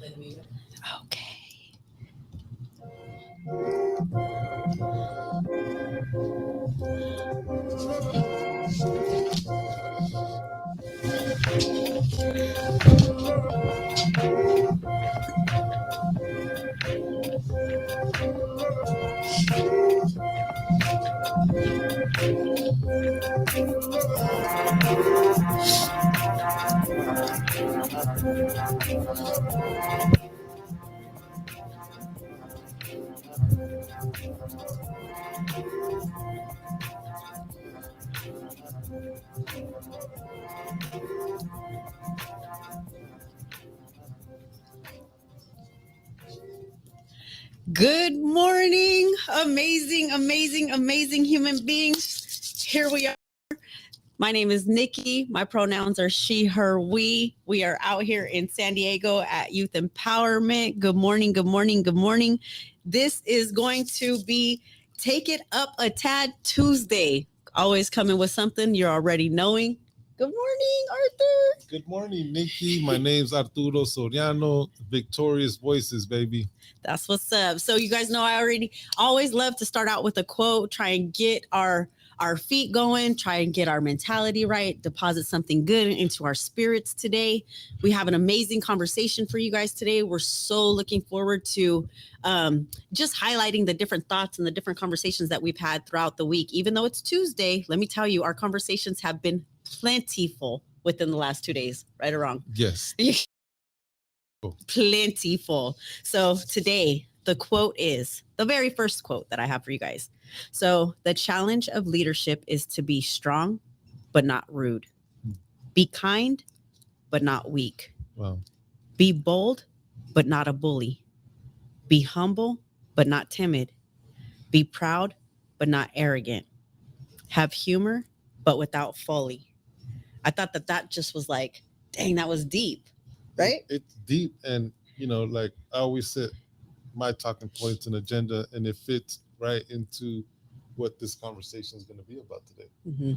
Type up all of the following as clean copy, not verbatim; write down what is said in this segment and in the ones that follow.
Okay. Good morning, amazing, amazing, amazing human beings. Here we are. My name is Nikki. My pronouns are she, her, we. We are out here in San Diego at Youth Empowerment. Good morning, good morning, good morning. This is going to be Take It Up a Tad Tuesday. Always coming with something you're already knowing. Good morning, Arthur. Good morning, Nikki. My name's Arturo Soriano. Victorious Voices, baby. That's what's up. So you guys know I already always love to start out with a quote, try and get our feet going, try and get our mentality right, deposit something good into our spirits today. We have an amazing conversation for you guys today. We're so looking forward to just highlighting the different thoughts and the different conversations that we've had throughout the week. Even though it's Tuesday, let me tell you, our conversations have been plentiful within the last 2 days, right or wrong? Yes. Plentiful. So today, the quote is the very first quote that I have for you guys. So the challenge of leadership is to be strong, but not rude. Be kind, but not weak. Wow. Be bold, but not a bully. Be humble, but not timid. Be proud, but not arrogant. Have humor, but without folly. I thought that just was like, dang, that was deep, right? It's deep, and like I always said, my talking points and agenda, and it fits right into what this conversation is going to be about today. Mm-hmm.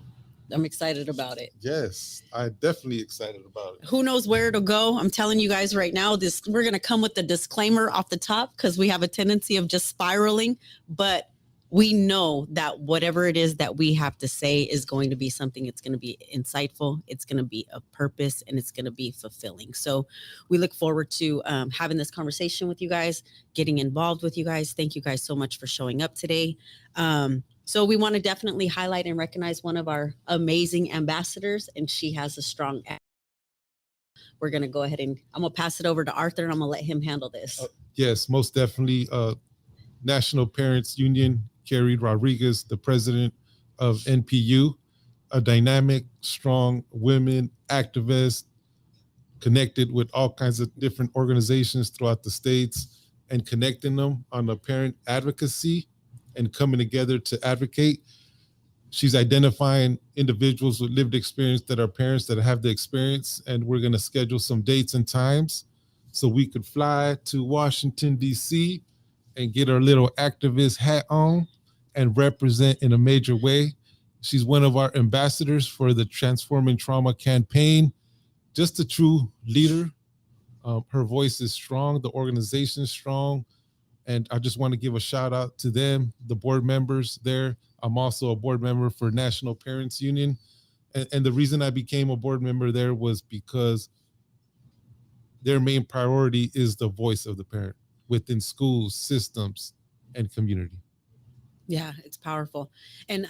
I'm excited about it. Yes, I'm definitely excited about it. Who knows where it'll go? I'm telling you guys right now, we're going to come with the disclaimer off the top because we have a tendency of just spiraling, but we know that whatever it is that we have to say is going to be something. It's going to be insightful. It's going to be of purpose, and it's going to be fulfilling. So we look forward to having this conversation with you guys, getting involved with you guys. Thank you guys so much for showing up today. So we want to definitely highlight and recognize one of our amazing ambassadors, and she has a strong. We're going to go ahead and I'm going to pass it over to Arthur, and I'm going to let him handle this. Yes, most definitely. National Parents Union, Carrie Rodriguez, the president of NPU, a dynamic, strong women activist, connected with all kinds of different organizations throughout the states and connecting them on a parent advocacy and coming together to advocate. She's identifying individuals with lived experience that are parents that have the experience, and we're going to schedule some dates and times so we could fly to Washington, D.C., and get our little activist hat on and represent in a major way. She's one of our ambassadors for the Transforming Trauma campaign. Just a true leader. Her voice is strong. The organization is strong. And I just want to give a shout out to them, the board members there. I'm also a board member for National Parents Union. And the reason I became a board member there was because their main priority is the voice of the parent within schools, systems, and community. Yeah, it's powerful. And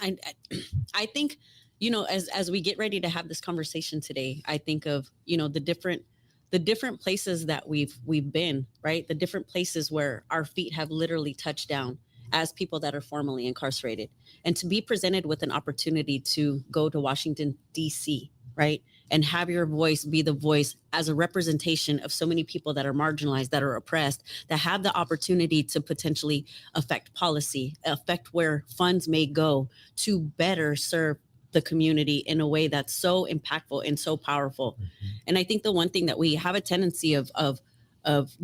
I think, as we get ready to have this conversation today, I think of, the different places that we've been, right? The different places where our feet have literally touched down as people that are formerly incarcerated, and to be presented with an opportunity to go to Washington, D.C., right? And have your voice be the voice as a representation of so many people that are marginalized, that are oppressed, that have the opportunity to potentially affect policy, affect where funds may go to better serve the community in a way that's so impactful and so powerful. Mm-hmm. And I think the one thing that we have a tendency of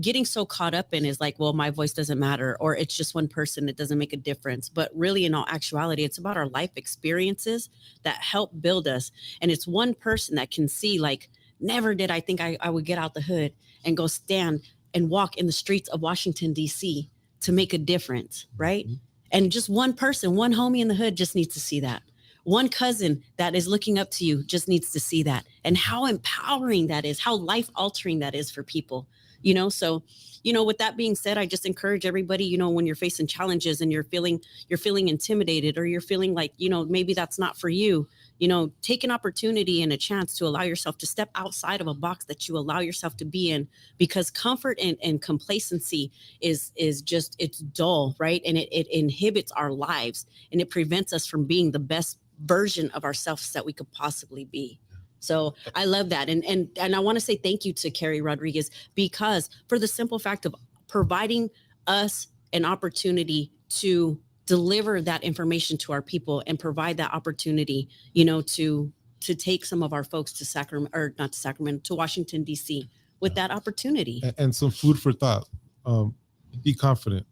getting so caught up in is like, well, my voice doesn't matter, or it's just one person, it doesn't make a difference. But really, in all actuality, it's about our life experiences that help build us. And it's one person that can see, like, never did I think I would get out the hood and go stand and walk in the streets of Washington, D.C. to make a difference, right? And just one person, one homie in the hood just needs to see that. One cousin that is looking up to you just needs to see that. And how empowering that is, how life altering that is for people, So, with that being said, I just encourage everybody, when you're facing challenges and you're feeling intimidated, or you're feeling like, maybe that's not for you, take an opportunity and a chance to allow yourself to step outside of a box that you allow yourself to be in, because comfort and complacency is just, it's dull, right? And it inhibits our lives, and it prevents us from being the best version of ourselves that we could possibly be. So I love that. And I want to say thank you to Carrie Rodriguez, because for the simple fact of providing us an opportunity to deliver that information to our people, and provide that opportunity, to take some of our folks to Sacramento, or not to Sacramento, to Washington, D.C. with that opportunity. And some food for thought. Be confident,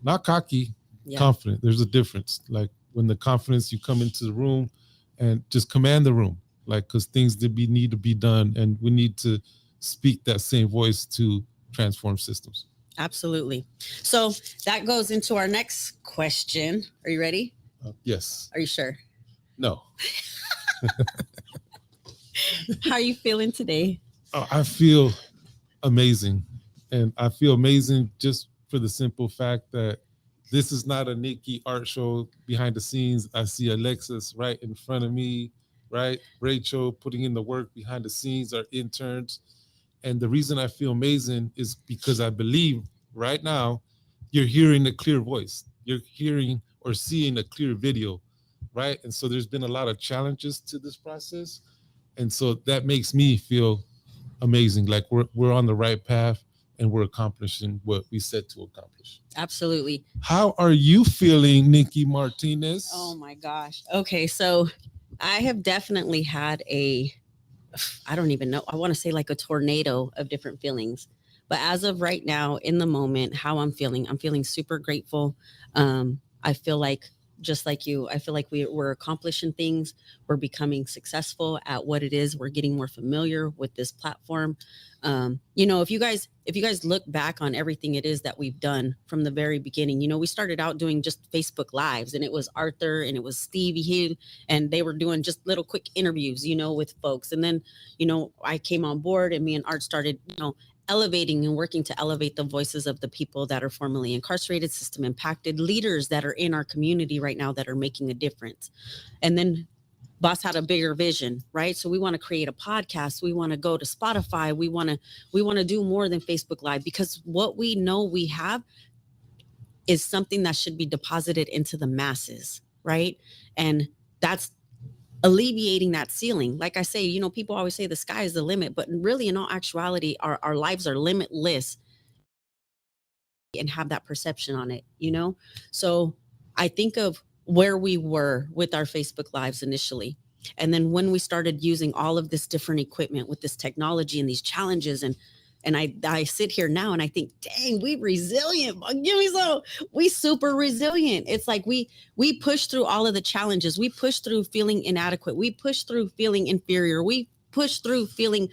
not cocky, confident. There's a difference. Like when the confidence, you come into the room and just command the room, like, because things need to be done, and we need to speak that same voice to transform systems. Absolutely. So that goes into our next question. Are you ready? Yes. Are you sure? No. How are you feeling today? I feel amazing. And I feel amazing just for the simple fact that this is not a Nikki art show behind the scenes. I see Alexis right in front of me, right? Rachel putting in the work behind the scenes, our interns. And the reason I feel amazing is because I believe right now you're hearing a clear voice. You're hearing or seeing a clear video, right? And so there's been a lot of challenges to this process. And so that makes me feel amazing. Like we're on the right path, and we're accomplishing what we set to accomplish. Absolutely. How are you feeling, Nikki Martinez? Oh my gosh. Okay, so I have definitely had I don't even know, I want to say like a tornado of different feelings. But as of right now, in the moment, how I'm feeling super grateful. I feel like, just like you, I feel like we're accomplishing things. We're becoming successful at what it is. We're getting more familiar with this platform. If you guys look back on everything it is that we've done from the very beginning, we started out doing just Facebook Lives, and it was Arthur and it was Stevie Hill, and they were doing just little quick interviews, with folks. And then, I came on board, and me and Art started, elevating and working to elevate the voices of the people that are formerly incarcerated, system impacted, leaders that are in our community right now that are making a difference. And then Boss had a bigger vision, right? So we want to create a podcast. We want to go to Spotify. We want to do more than Facebook Live, because what we know we have is something that should be deposited into the masses, right? And that's alleviating that ceiling. Like I say, people always say the sky is the limit, but really, in all actuality, our lives are limitless, and have that perception on it, So I think of where we were with our Facebook Lives initially. And then when we started using all of this different equipment with this technology and these challenges, and I sit here now and I think, dang, we resilient. Give me some. We super resilient. It's like we push through all of the challenges. We push through feeling inadequate. We push through feeling inferior. We push through feeling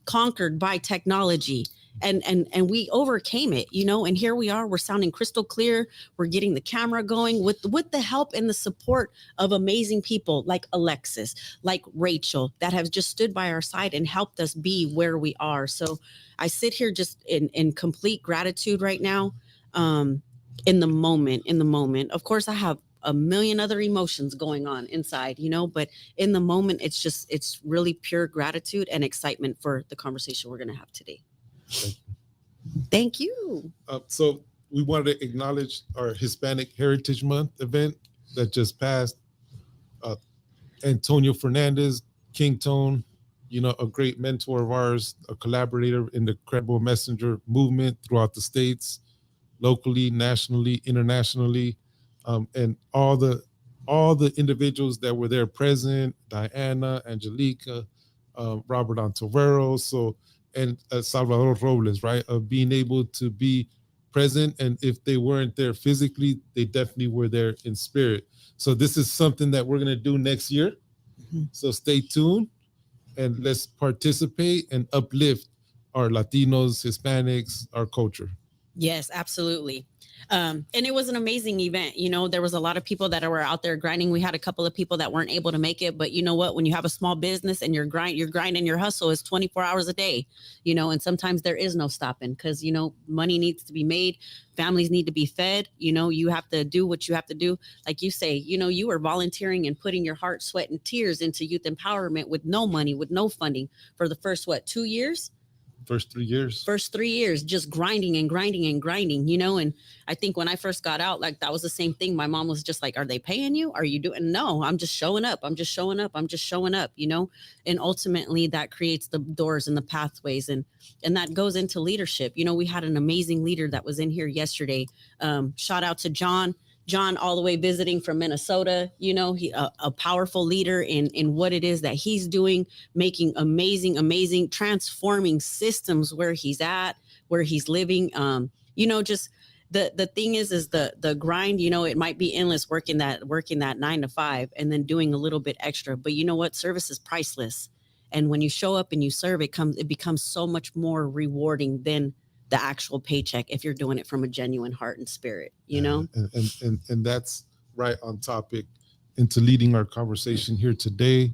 conquered by technology. And we overcame it, and here we are. We're sounding crystal clear. We're getting the camera going with the help and the support of amazing people like Alexis, like Rachel, that have just stood by our side and helped us be where we are. So I sit here just in complete gratitude right now. In the moment, of course, I have a million other emotions going on inside, but in the moment, it's really pure gratitude and excitement for the conversation we're going to have today. Thank you. So we wanted to acknowledge our Hispanic Heritage Month event that just passed. Antonio Fernandez, King Tone, a great mentor of ours, a collaborator in the Credible Messenger movement throughout the states, locally, nationally, internationally, and all the individuals that were there present, Diana, Angelica, Robert Antovero, and Salvador Robles, right? Of being able to be present. And if they weren't there physically, they definitely were there in spirit. So this is something that we're going to do next year. Mm-hmm. So stay tuned and let's participate and uplift our Latinos, Hispanics, our culture. Yes, absolutely. And it was an amazing event. You know, there was a lot of people that were out there grinding. We had a couple of people that weren't able to make it, but you know what? When you have a small business and you're grinding, your hustle is 24 hours a day, you know, and sometimes there is no stopping because, you know, money needs to be made. Families need to be fed. You know, you have to do what you have to do. Like you say, you know, you were volunteering and putting your heart, sweat, and tears into youth empowerment with no money, with no funding for the first, what, 2 years? First 3 years. First 3 years just grinding and grinding and grinding, you know. And I think when I first got out, like that was the same thing. My mom was just like, are they paying you? Are you doing? No, I'm just showing up. I'm just showing up. I'm just showing up, you know. And ultimately that creates the doors and the pathways, and that goes into leadership. You know, we had an amazing leader that was in here yesterday. Shout out to John, all the way visiting from Minnesota. You know, he a powerful leader in what it is that he's doing, making amazing, transforming systems where he's at, where he's living. You know, just the thing is the grind. You know, it might be endless working that 9 to 5, and then doing a little bit extra. But you know what? Service is priceless, and when you show up and you serve, it becomes so much more rewarding than the actual paycheck if you're doing it from a genuine heart and spirit, you know. And that's right on topic into leading our conversation here today.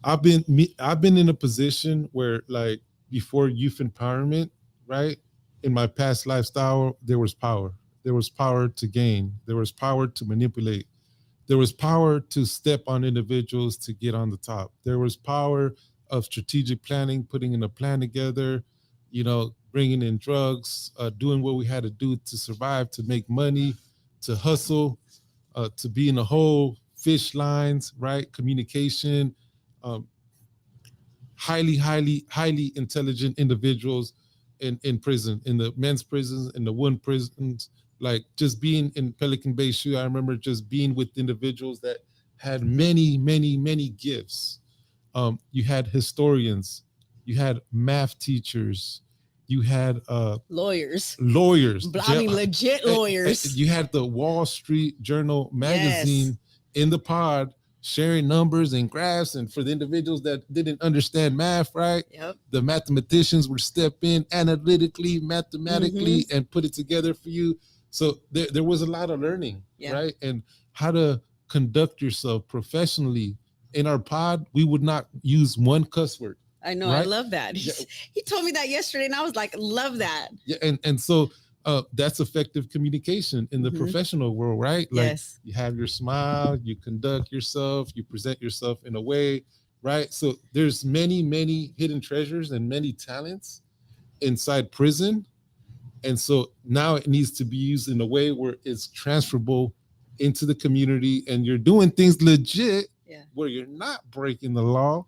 I've been in a position where, like, before youth empowerment, right? In my past lifestyle, there was power. There was power to gain. There was power to manipulate. There was power to step on individuals to get on the top. There was power of strategic planning, putting in a plan together, you know, bringing in drugs, doing what we had to do to survive, to make money, to hustle, to be in the whole fish lines, right? Communication, um, highly intelligent individuals in prison, in the men's prisons, in the women prisons. Like, just being in Pelican Bay Shoe, I remember just being with individuals that had many gifts. You had historians, you had math teachers, you had Lawyers. lawyers, I mean, legit lawyers. you had the Wall Street Journal Yes. magazine in the pod sharing numbers and graphs. And for the individuals that didn't understand math, right? Yep. The mathematicians would step in analytically, mathematically, Mm-hmm. and put it together for you. So there was a lot of learning, Yeah. right? And how to conduct yourself professionally. In our pod, we would not use one cuss word. I know. I Right? love that. Yeah. He told me that yesterday, and I was like, love that. Yeah, and so that's effective communication in the Mhm. professional world, right? Like, Yes. you have your smile, you conduct yourself, you present yourself in a way, right? So there's many hidden treasures and many talents inside prison, and so now it needs to be used in a way where it's transferable into the community, and you're doing things legit, Yeah. where you're not breaking the law,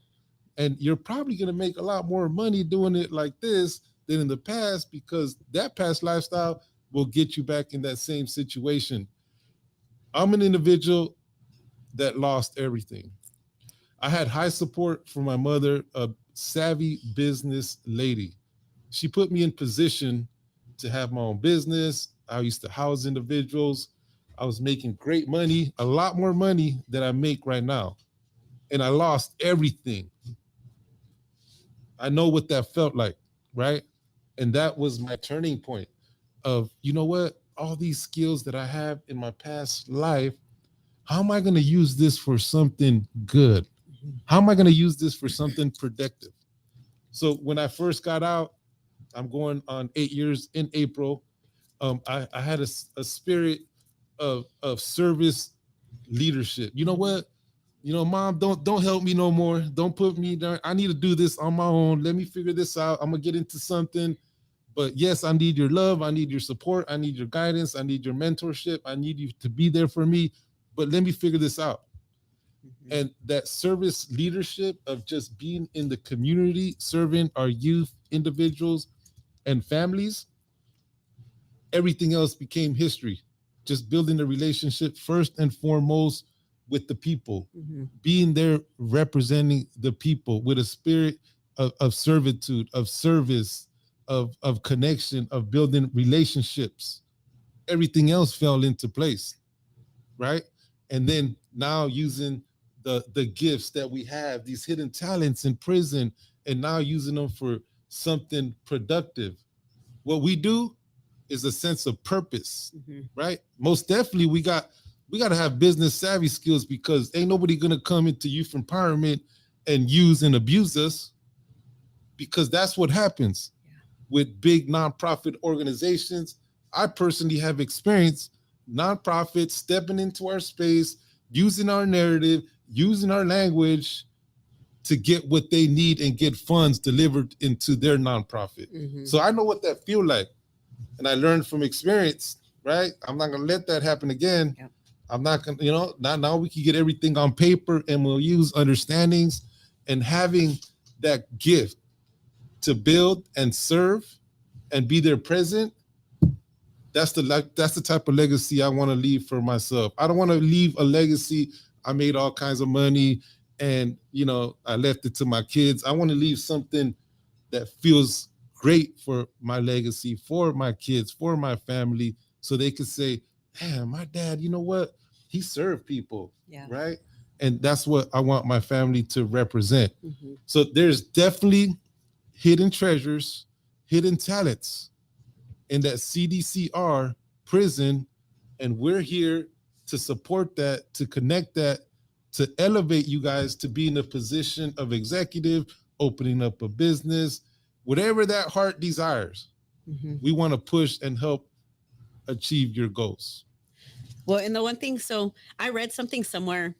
and you're probably going to make a lot more money doing it like this than in the past, because that past lifestyle will get you back in that same situation. I'm an individual that lost everything. I had high support from my mother, a savvy business lady. She put me in position to have my own business. I used to house individuals. I was making great money, a lot more money than I make right now. And I lost everything. I know what that felt like, right? And that was my turning point of, you know what? All these skills that I have in my past life, how am I going to use this for something good? How am I going to use this for something productive? So when I first got out, I'm going on 8 years in April. I had a spirit of service leadership. You know what? You know, mom, don't help me no more. Don't put me there. I need to do this on my own. Let me figure this out. I'm gonna get into something. But yes, I need your love. I need your support. I need your guidance. I need your mentorship. I need you to be there for me. But let me figure this out. Mhm. And that service leadership of just being in the community, serving our youth, individuals, and families, everything else became history. Just building a relationship first and foremost with the people, Mhm. being there representing the people with a spirit of servitude, of service, of connection, of building relationships. Everything else fell into place, right? And then now using the gifts that we have, these hidden talents in prison, and now using them for something productive. What we do is a sense of purpose, right? Most definitely, we got to have business savvy skills, because ain't nobody gonna come into youth empowerment and use and abuse us, because that's what happens with big nonprofit organizations. I personally have experienced nonprofits stepping into our space, using our narrative, using our language to get what they need and get funds delivered into their nonprofit. So I know what that feel like, and I learned from experience. Right? I'm not gonna let that happen again. Yep. I'm not gonna, now we can get everything on paper, and we'll use understandings, and having that gift to build and serve and be there present. That's the type of legacy I want to leave for myself. I don't want to leave a legacy. I made all kinds of money, and I left it to my kids. I want to leave something that feels great for my legacy, for my kids, for my family, so they could say, "Man, my dad, you know what? He served people." Yeah. Right? And that's what I want my family to represent. Mm-hmm. So there's definitely hidden treasures, hidden talents in that CDCR prison, and we're here to support that, to connect that, to elevate you guys to be in a position of executive, opening up a business, whatever that heart desires. We want to push and help achieve your goals. Well, and the one thing, so I read something somewhere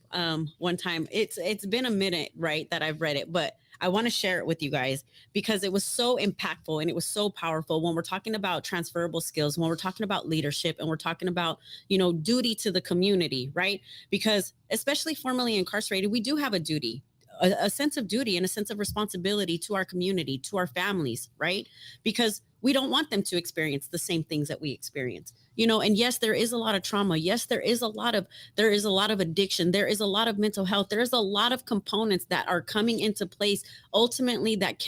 one time. It's been a minute, right, that I've read it, but I want to share it with you guys because it was so impactful and it was so powerful when we're talking about transferable skills, when we're talking about leadership, and we're talking about, duty to the community, right? Because especially formerly incarcerated, we do have a duty, a sense of duty and a sense of responsibility to our community, to our families, right? Because we don't want them to experience the same things that we experience. And yes, there is a lot of trauma. Yes, there is a lot of addiction. There is a lot of mental health. There is a lot of components that are coming into place ultimately that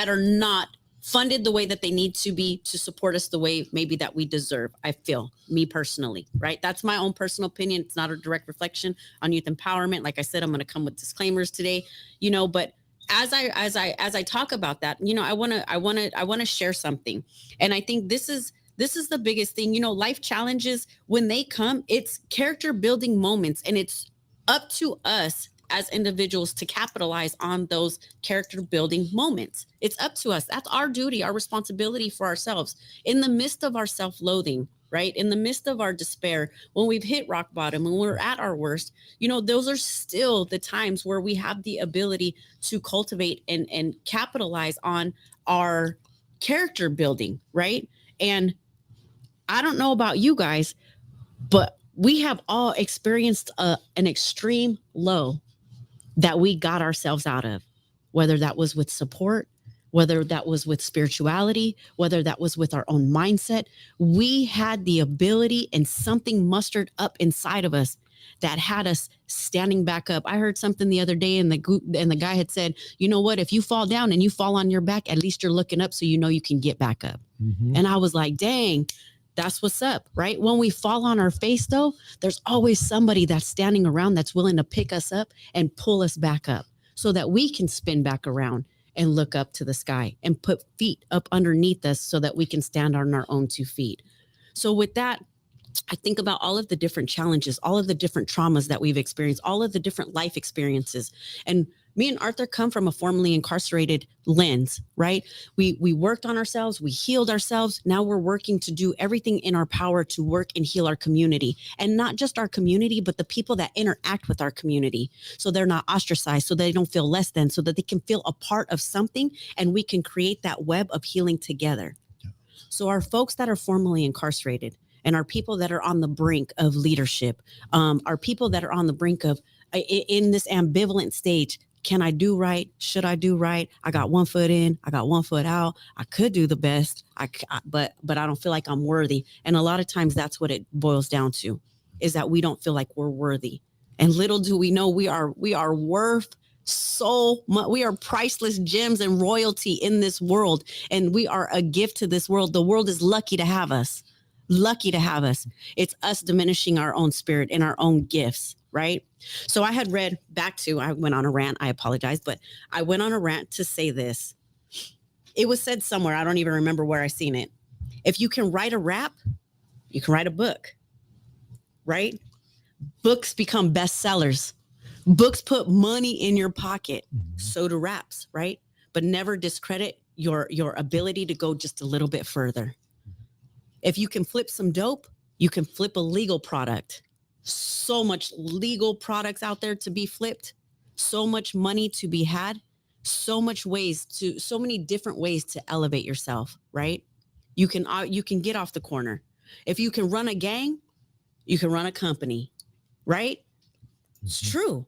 are not funded the way that they need to be to support us the way maybe that we deserve. I feel, me personally, right? That's my own personal opinion. It's not a direct reflection on youth empowerment. Like I said, I'm going to come with disclaimers today, but as I talk about that, I want to share something. And I think this is the biggest thing. Life challenges, when they come, it's character building moments, and it's up to us as individuals to capitalize on those character building moments. It's up to us. That's our duty, our responsibility for ourselves in the midst of our self-loathing, right? In the midst of our despair, when we've hit rock bottom, when we're at our worst, those are still the times where we have the ability to cultivate and capitalize on our character building, right? And I don't know about you guys, but we have all experienced an extreme low that we got ourselves out of, whether that was with support, whether that was with spirituality, whether that was with our own mindset. We had the ability, and something mustered up inside of us that had us standing back up. I heard something the other day, and the guy had said, "You know what? If you fall down and you fall on your back, at least you're looking up, so you can get back up." And I was like, dang, that's what's up, right? When we fall on our face, though, there's always somebody that's standing around that's willing to pick us up and pull us back up so that we can spin back around and look up to the sky and put feet up underneath us so that we can stand on our own 2 feet. So with that, I think about all of the different challenges, all of the different traumas that we've experienced, all of the different life experiences. And me and Arthur come from a formerly incarcerated lens, right? We worked on ourselves. We healed ourselves. Now we're working to do everything in our power to work and heal our community, and not just our community, but the people that interact with our community. So they're not ostracized, so they don't feel less than, so that they can feel a part of something, and we can create that web of healing together. So our folks that are formerly incarcerated, and our people that are on the brink of leadership, our people that are on the brink of in this ambivalent stage. Can I do right? Should I do right? I got 1 foot in, I got 1 foot out. I could do the best, but I don't feel like I'm worthy. And a lot of times that's what it boils down to, is that we don't feel like we're worthy. And little do we know, we are worth so much. We are priceless gems and royalty in this world, and we are a gift to this world. The world is lucky to have us. Lucky to have us. It's us diminishing our own spirit and our own gifts, right? So I had read back to, I went on a rant, I apologize, but I went on a rant to say this. It was said somewhere, I don't even remember where I seen it. If you can write a rap, you can write a book, right? Books become bestsellers. Books put money in your pocket. So do raps, right? But never discredit your ability to go just a little bit further. If you can flip some dope, you can flip a legal product. So much legal products out there to be flipped, so much money to be had, so many different ways to elevate yourself, right? You can get off the corner. If you can run a gang, you can run a company, right? It's true.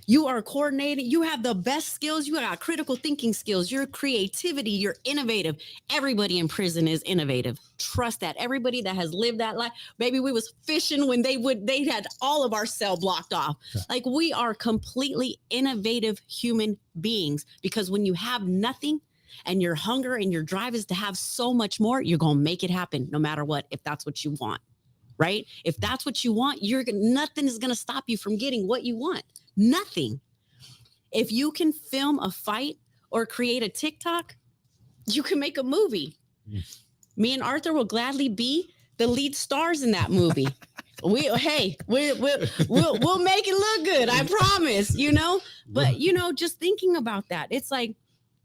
You are coordinated. You have the best skills. You got critical thinking skills, your creativity, you're innovative. Everybody in prison is innovative. Trust that. Everybody that has lived that life, baby, we was fishing when they had all of our cell blocked off. Yeah. Like, we are completely innovative human beings, because when you have nothing and your hunger and your drive is to have so much more, you're going to make it happen no matter what, if that's what you want, right? If that's what you want, nothing is going to stop you from getting what you want. Nothing. If you can film a fight or create a TikTok, you can make a movie. Me and Arthur will gladly be the lead stars in that movie. We'll make it look good. I promise, but just thinking about that, it's like,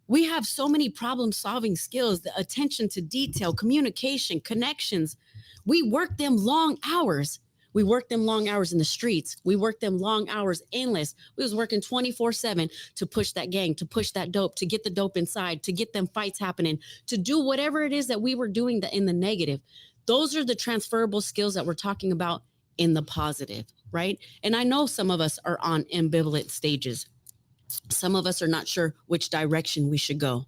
we have so many problem solving skills, the attention to detail, communication, connections. We work them long hours. We worked them long hours in the streets. We worked them long hours endless. We was working 24/7 to push that gang, to push that dope, to get the dope inside, to get them fights happening, to do whatever it is that we were doing in the negative. Those are the transferable skills that we're talking about in the positive, right? And I know some of us are on ambivalent stages. Some of us are not sure which direction we should go.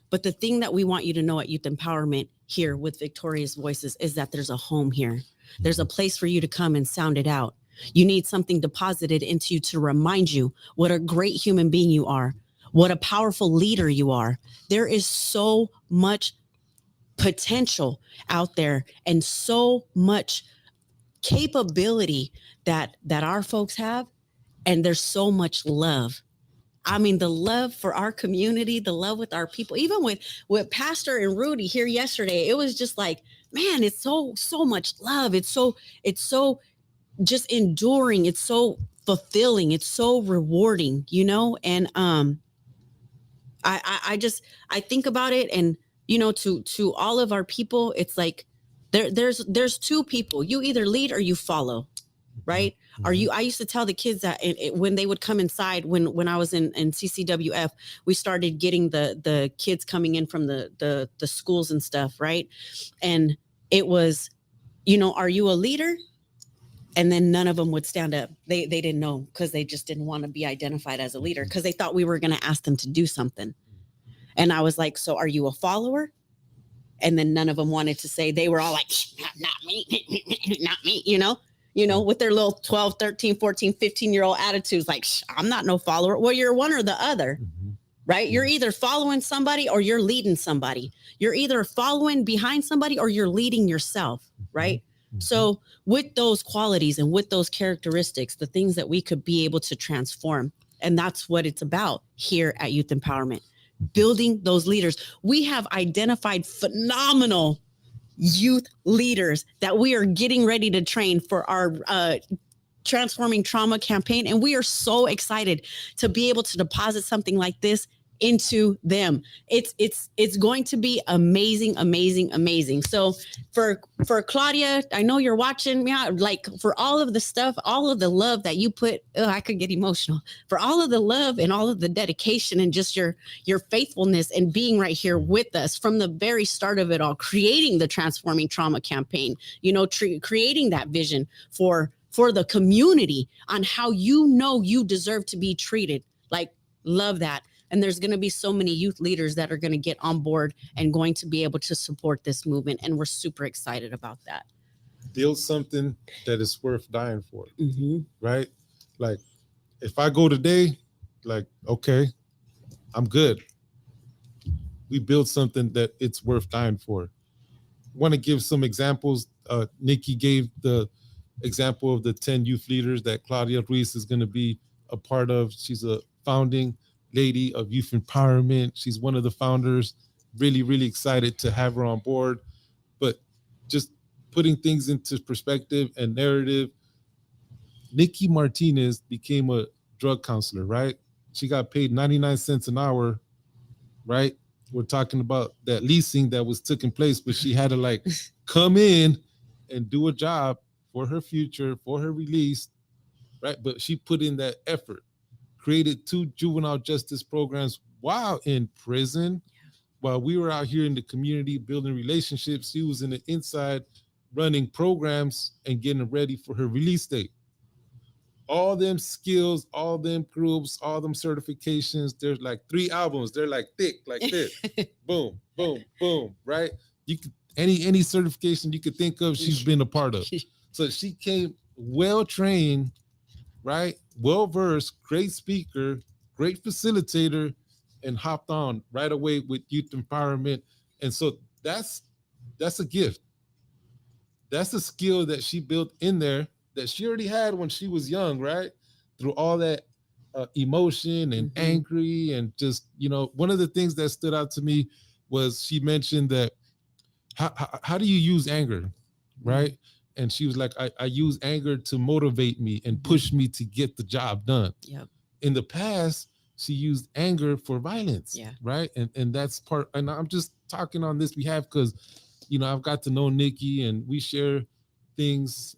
But the thing that we want you to know at Youth Empowerment here with Victorious Voices is that there's a home here. There's a place for you to come and sound it out. You need something deposited into you to remind you what a great human being you are, what a powerful leader you are. There is so much potential out there and so much capability that our folks have. And there's so much love. I mean, the love for our community, the love with our people, even with Pastor and Rudy here yesterday, it was just like, man, it's so much love. It's so just enduring. It's so fulfilling. It's so rewarding, and I think about it, and to all of our people, it's like there's two people. You either lead or you follow, right? Mm-hmm. I used to tell the kids that when they would come inside, when I was in CCWF, we started getting the kids coming in from the schools and stuff, right? And it was, are you a leader? And then none of them would stand up. They didn't know, because they just didn't want to be identified as a leader, because they thought we were going to ask them to do something. And I was like, so are you a follower? And then none of them wanted to say. They were all like, not me, not me, with their little 12, 13, 14, 15-year-old attitudes, like, I'm not no follower. Well, you're one or the other, right? You're either following somebody or you're leading somebody. You're either following behind somebody or you're leading yourself, right? So with those qualities and with those characteristics, the things that we could be able to transform, and that's what it's about here at Youth Empowerment, building those leaders. We have identified phenomenal youth leaders that we are getting ready to train for our Transforming Trauma campaign. And we are so excited to be able to deposit something like this into them. It's going to be amazing, amazing, amazing. So for Claudia, I know you're watching. Yeah, like, for all of the stuff, all of the love that you put, I could get emotional, for all of the love and all of the dedication and just your faithfulness and being right here with us from the very start of it all, creating the Transforming Trauma campaign, creating that vision for the community on how you deserve to be treated. Like, love that. And there's going to be so many youth leaders that are going to get on board and going to be able to support this movement. And we're super excited about that. Build something that is worth dying for, right? Like, if I go today, like, okay, I'm good. We build something that it's worth dying for. Want to give some examples. Nikki gave the example of the 10 youth leaders that Claudia Ruiz is going to be a part of. She's a founding lady of youth empowerment. She's one of the founders. Really, really excited to have her on board. But just putting things into perspective and narrative, Nikki Martinez became a drug counselor, right? She got paid 99 cents an hour, right? We're talking about that leasing that was taking place, but she had to like come in and do a job for her future, for her release, right? But she put in that effort, created 2 juvenile justice programs while in prison. While we were out here in the community building relationships, she was in the inside running programs and getting ready for her release date. All them skills, all them groups, all them certifications. There's like 3 albums. They're like thick, like this. Boom, boom, boom. Right? You could any certification you could think of, she's been a part of. So she came well trained, right? Well versed, great speaker, great facilitator, and hopped on right away with youth empowerment. And so that's a gift. That's a skill that she built in there that she already had when she was young, right? Through all that emotion and angry and just, one of the things that stood out to me was she mentioned that how do you use anger, right? And she was like, I use anger to motivate me and push me to get the job done. Yep. In the past, she used anger for violence, right? And that's part, and I'm just talking on this behalf because, I've got to know Nikki and we share things.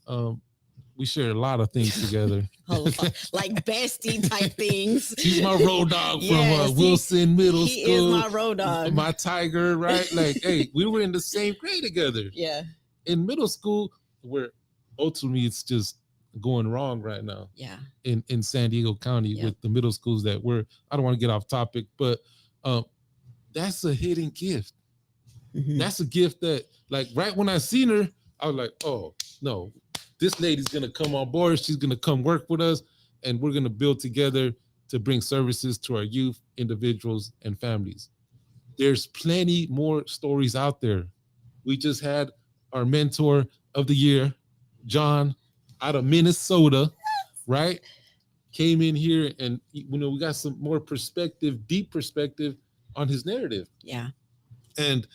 We share a lot of things together. Like bestie type things. She's my road dog from Wilson Middle School. He is my road dog. My tiger, right? Like, hey, we were in the same grade together. Yeah. In middle school, where ultimately it's just going wrong right now. Yeah. In San Diego County with the middle schools that I don't want to get off topic, but that's a hidden gift. That's a gift that, like, right when I seen her, I was like, oh, no, this lady's going to come on board. She's going to come work with us, and we're going to build together to bring services to our youth, individuals, and families. There's plenty more stories out there. We just had our mentor of the year, John, out of Minnesota, right? Came in here and, we got some more perspective, deep perspective on his narrative. Yeah. And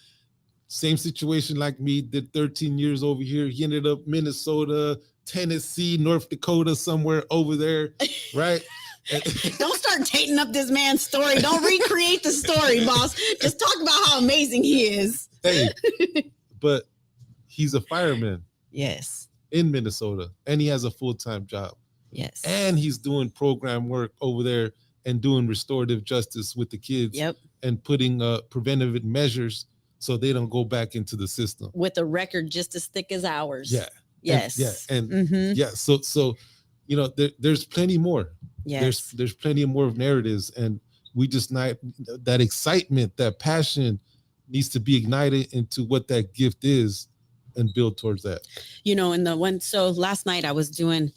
same situation like me, did 13 years over here. He ended up Minnesota, Tennessee, North Dakota, somewhere over there, right? Don't start taking up this man's story. Don't recreate the story, boss. Just talk about how amazing he is. Hey, but he's a fireman. Yes. In Minnesota, and he has a full-time job. Yes. And he's doing program work over there and doing restorative justice with the kids. Yep. And putting preventive measures so they don't go back into the system. With a record just as thick as ours. Yeah. Yes. And so there's plenty more. Yes. There's plenty more of narratives, and we just not that excitement, that passion needs to be ignited into what that gift is and build towards that. So last night I was doing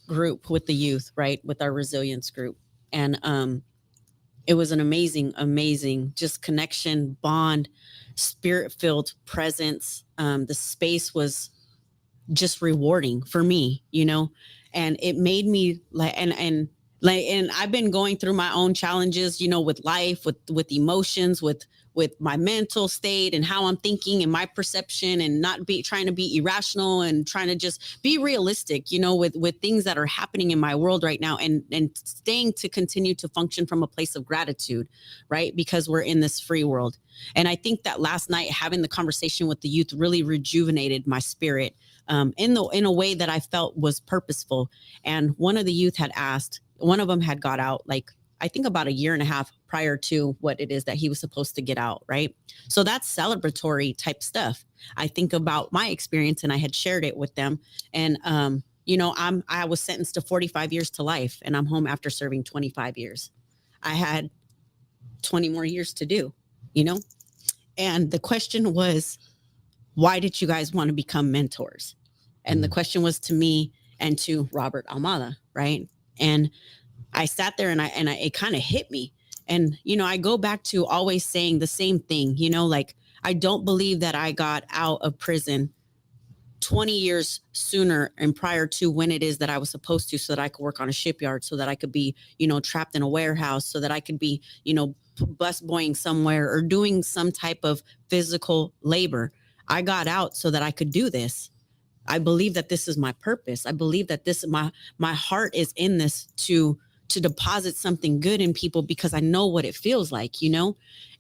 group with the youth, right? With our resilience group. And it was an amazing just connection, bond, spirit-filled presence. The space was just rewarding for me, and it made me like, and I've been going through my own challenges, with life, with emotions, with my mental state and how I'm thinking and my perception, and not trying to be irrational and trying to just be realistic, with things that are happening in my world right now, and staying to continue to function from a place of gratitude, right? Because we're in this free world. And I think that last night having the conversation with the youth really rejuvenated my spirit in a way that I felt was purposeful. And one of the youth had asked, one of them had got out, like, I think about a year and a half prior to what it is that he was supposed to get out, right? So that's celebratory type stuff. I think about my experience, and I had shared it with them. And, I was sentenced to 45 years to life, and I'm home after serving 25 years. I had 20 more years to do, And the question was, why did you guys want to become mentors? And the question was to me and to Robert Almada, right? And I sat there and it kind of hit me. And, I go back to always saying the same thing, like, I don't believe that I got out of prison 20 years sooner and prior to when it is that I was supposed to, so that I could work on a shipyard, so that I could be, trapped in a warehouse, so that I could be, bus boying somewhere or doing some type of physical labor. I got out so that I could do this. I believe that this is my purpose. I believe that this my heart is in this to deposit something good in people, because I know what it feels like.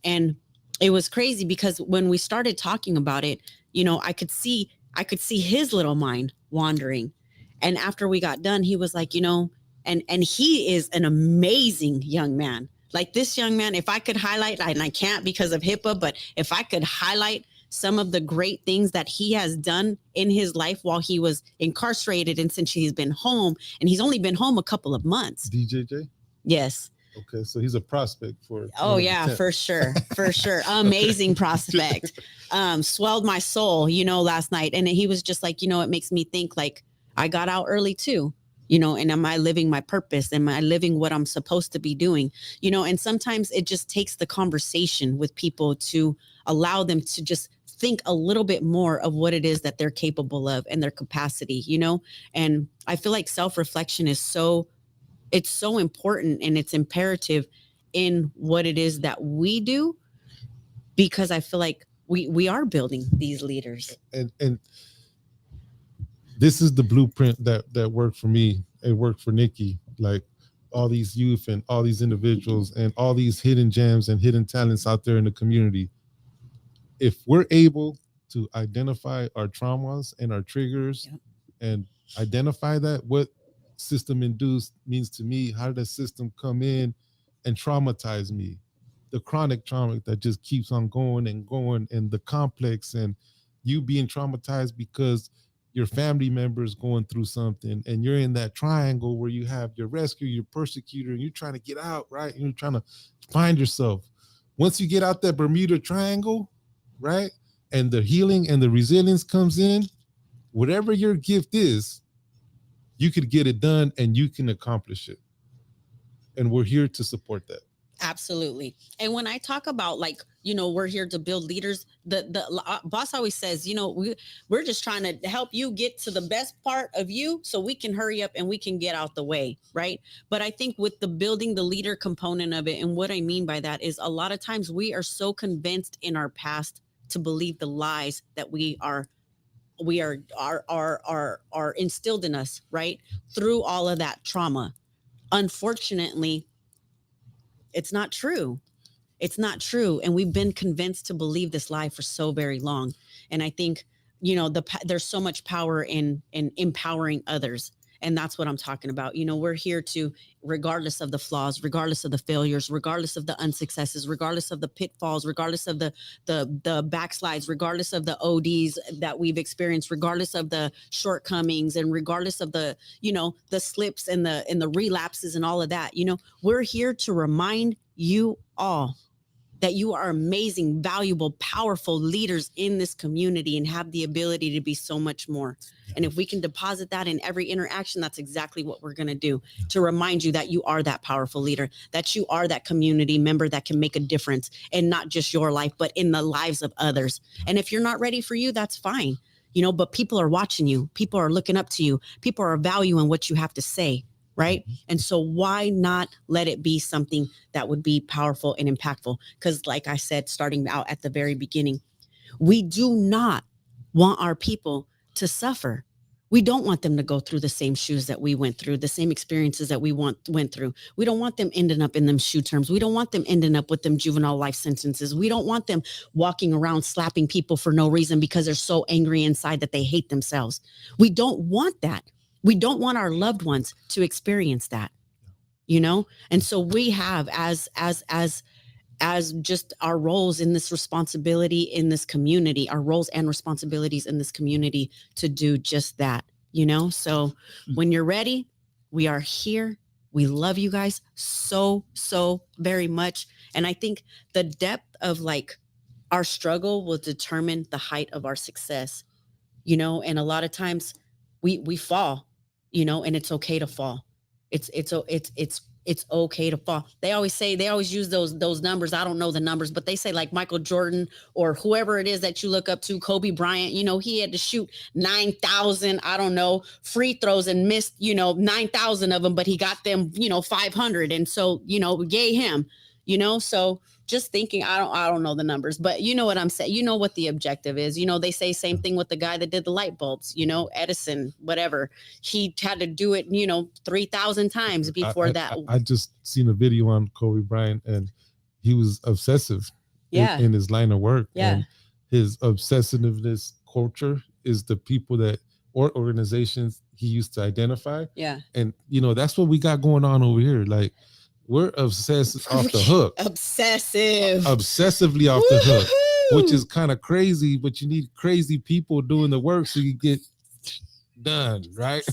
And it was crazy because when we started talking about it, I could see his little mind wandering. And after we got done, he was like, and he is an amazing young man. Like, this young man, if I could highlight, and I can't because of HIPAA, but if I could highlight some of the great things that he has done in his life while he was incarcerated, and since he's been home, and he's only been home a couple of months. DJJ? Yes. Okay, so he's a prospect for. Oh yeah, for sure, for sure. Amazing prospect. Swelled my soul, last night, and he was just like, it makes me think, like, I got out early too, and am I living my purpose? Am I living what I'm supposed to be doing? And sometimes it just takes the conversation with people to allow them to just think a little bit more of what it is that they're capable of and their capacity, and I feel like self-reflection is it's so important, and it's imperative in what it is that we do, because I feel like we are building these leaders. And this is the blueprint that worked for me. It worked for Nikki. Like, all these youth and all these individuals and all these hidden gems and hidden talents out there in the community. If we're able to identify our traumas and our triggers, Yep. and identify that, what system induced means to me, how did the system come in and traumatize me? The chronic trauma that just keeps on going and going, and the complex, and you being traumatized because your family member is going through something, and you're in that triangle where you have your rescue, your persecutor, and you're trying to get out, right? And you're trying to find yourself. Once you get out that Bermuda Triangle, right, and the healing and the resilience comes in, whatever your gift is, you could get it done and you can accomplish it. And we're here to support that. Absolutely. And when I talk about, like, we're here to build leaders, the boss always says, we're just trying to help you get to the best part of you so we can hurry up and we can get out the way, right? But I think with the building the leader component of it, and what I mean by that is, a lot of times we are so convinced in our past to believe the lies that are instilled in us, right? Through all of that trauma. Unfortunately, it's not true. It's not true. And we've been convinced to believe this lie for so very long. And I think, there's so much power in empowering others. And that's what I'm talking about. We're here to, regardless of the flaws, regardless of the failures, regardless of the unsuccesses, regardless of the pitfalls, regardless of the backslides, regardless of the ODs that we've experienced, regardless of the shortcomings, and regardless of the slips and the relapses and all of that. We're here to remind you all that you are amazing, valuable, powerful leaders in this community, and have the ability to be so much more. And if we can deposit that in every interaction, that's exactly what we're going to do, to remind you that you are that powerful leader, that you are that community member that can make a difference, and not just your life, but in the lives of others. And if you're not ready for you, that's fine. But people are watching you. People are looking up to you. People are valuing what you have to say. Right. And so why not let it be something that would be powerful and impactful? Because, like I said, starting out at the very beginning, we do not want our people to suffer. We don't want them to go through the same shoes that we went through, the same experiences that we went through. We don't want them ending up in them shoe terms. We don't want them ending up with them juvenile life sentences. We don't want them walking around slapping people for no reason because they're so angry inside that they hate themselves. We don't want that. We don't want our loved ones to experience that, And so we have, as just our roles in this responsibility in this community, our roles and responsibilities in this community, to do just that, So when you're ready, we are here. We love you guys so, so very much. And I think the depth of, like, our struggle will determine the height of our success, and a lot of times we fall, and it's okay to fall. It's it's okay to fall. They always use those numbers. I don't know the numbers, but they say like Michael Jordan or whoever it is that you look up to, Kobe Bryant, he had to shoot 9,000, I don't know, free throws and missed, 9,000 of them, but he got them, 500. And so, yay him, so just thinking, I don't know the numbers, but you know what I'm saying? You know what the objective is. They say same thing with the guy that did the light bulbs, Edison, whatever. He had to do it, 3,000 times before that. I just seen a video on Kobe Bryant, and he was obsessive in his line of work. Yeah. And his obsessiveness culture is the people that or organizations he used to identify. Yeah. And that's what we got going on over here. Like, we're obsessed off the hook. Obsessively off the hook, which is kind of crazy, but you need crazy people doing the work so you get done, right?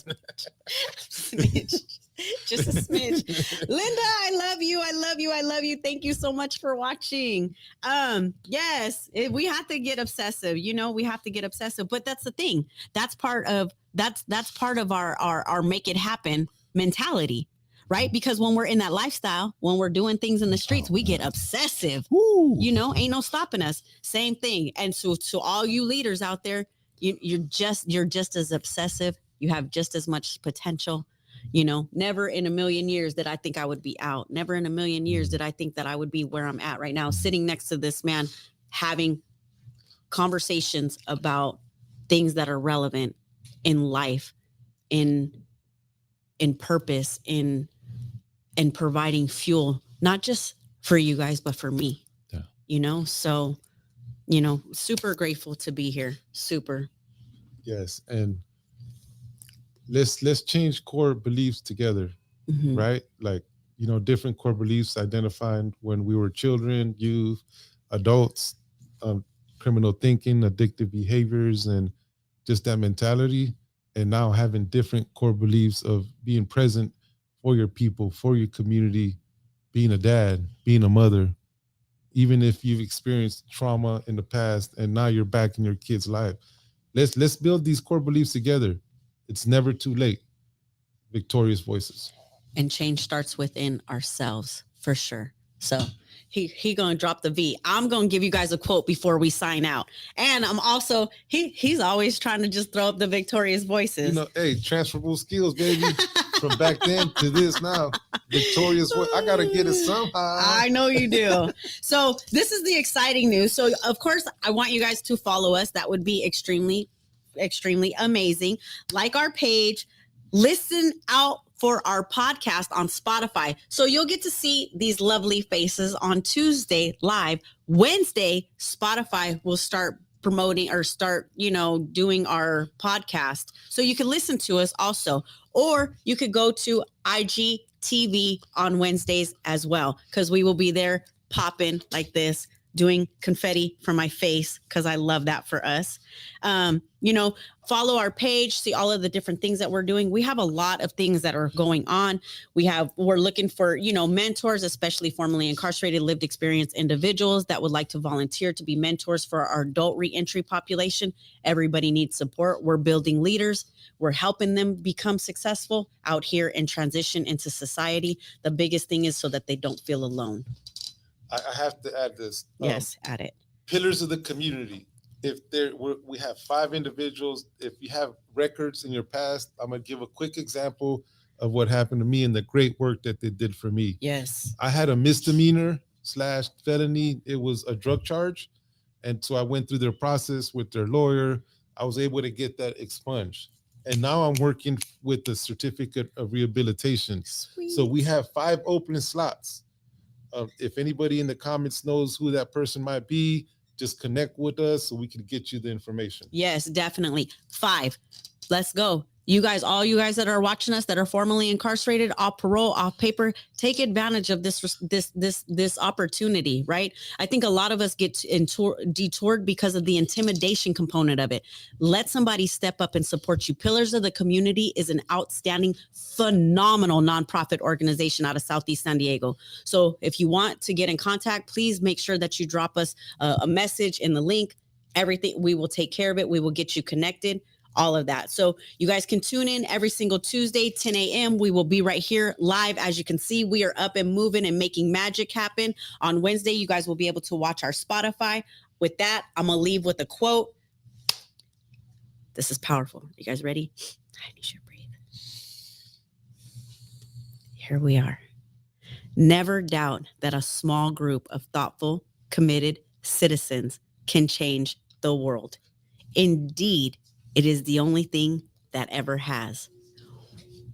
Just a smidge. Linda, I love you. I love you. I love you. Thank you so much for watching. Yes, we have to get obsessive. We have to get obsessive, but that's the thing. That's part of our make it happen mentality. Right? Because when we're in that lifestyle, when we're doing things in the streets, we get obsessive. Woo. Ain't no stopping us. Same thing. And so to all you leaders out there, you're just as obsessive. You have just as much potential. Never in a million years did I think I would be out. Never in a million years did I think that I would be where I'm at right now, sitting next to this man, having conversations about things that are relevant in life, in purpose, in providing fuel, not just for you guys, but for me. Yeah. So, super grateful to be here. Super. Yes. And let's change core beliefs together, right? Like, different core beliefs identified when we were children, youth, adults, criminal thinking, addictive behaviors, and just that mentality. And now having different core beliefs of being present for your people, for your community, being a dad, being a mother, even if you've experienced trauma in the past and now you're back in your kid's life. Let's build these core beliefs together. It's never too late. Victorious voices. And change starts within ourselves, for sure. So he gonna drop the V. I'm gonna give you guys a quote before we sign out. And I'm also he's always trying to just throw up the victorious voices. Hey, transferable skills, baby. From back then to this now. Victorious voice. I gotta get it somehow. I know you do. So this is the exciting news. So of course I want you guys to follow us. That would be extremely, extremely amazing. Like our page, listen out for our podcast on Spotify. So you'll get to see these lovely faces on Tuesday live. Wednesday, Spotify will start promoting or start, doing our podcast. So you can listen to us also, or you could go to IGTV on Wednesdays as well, because we will be there popping like this, doing confetti for my face, because I love that for us. Follow our page, see all of the different things that we're doing. We have a lot of things that are going on. We're looking for, mentors, especially formerly incarcerated, lived experience individuals that would like to volunteer to be mentors for our adult reentry population. Everybody needs support. We're building leaders. We're helping them become successful out here and transition into society. The biggest thing is so that they don't feel alone. I have to add this. Yes, add it. Pillars of the community. If we have 5 individuals, if you have records in your past, I'm going to give a quick example of what happened to me and the great work that they did for me. Yes. I had a misdemeanor/felony. It was a drug charge. And so I went through their process with their lawyer. I was able to get that expunged. And now I'm working with the certificate of rehabilitation. Sweet. So we have 5 open slots. If anybody in the comments knows who that person might be, just connect with us so we can get you the information. Yes, definitely. 5. Let's go. All you guys that are watching us that are formerly incarcerated, off parole, off paper, take advantage of this opportunity, right? I think a lot of us get detoured because of the intimidation component of it. Let somebody step up and support you. Pillars of the Community is an outstanding, phenomenal nonprofit organization out of Southeast San Diego. So if you want to get in contact, please make sure that you drop us a message in the link. Everything, we will take care of it. We will get you connected. all of that. So you guys can tune in every single Tuesday, 10 a.m. We will be right here live. As you can see, we are up and moving and making magic happen. On Wednesday, you guys will be able to watch our Spotify. With that, I'm going to leave with a quote. This is powerful. You guys ready? I need you to breathe. Here we are. Never doubt that a small group of thoughtful, committed citizens can change the world. Indeed, it is the only thing that ever has.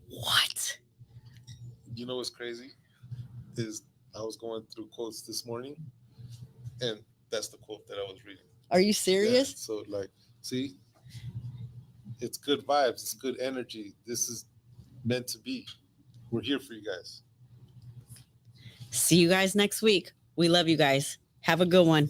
What? You know what's crazy is I was going through quotes this morning, and that's the quote that I was reading. Are you Yeah, serious? so like, see, it's good vibes, it's good energy. This is meant to be. We're here for you guys. See you guys next week. We love you guys. Have a good one.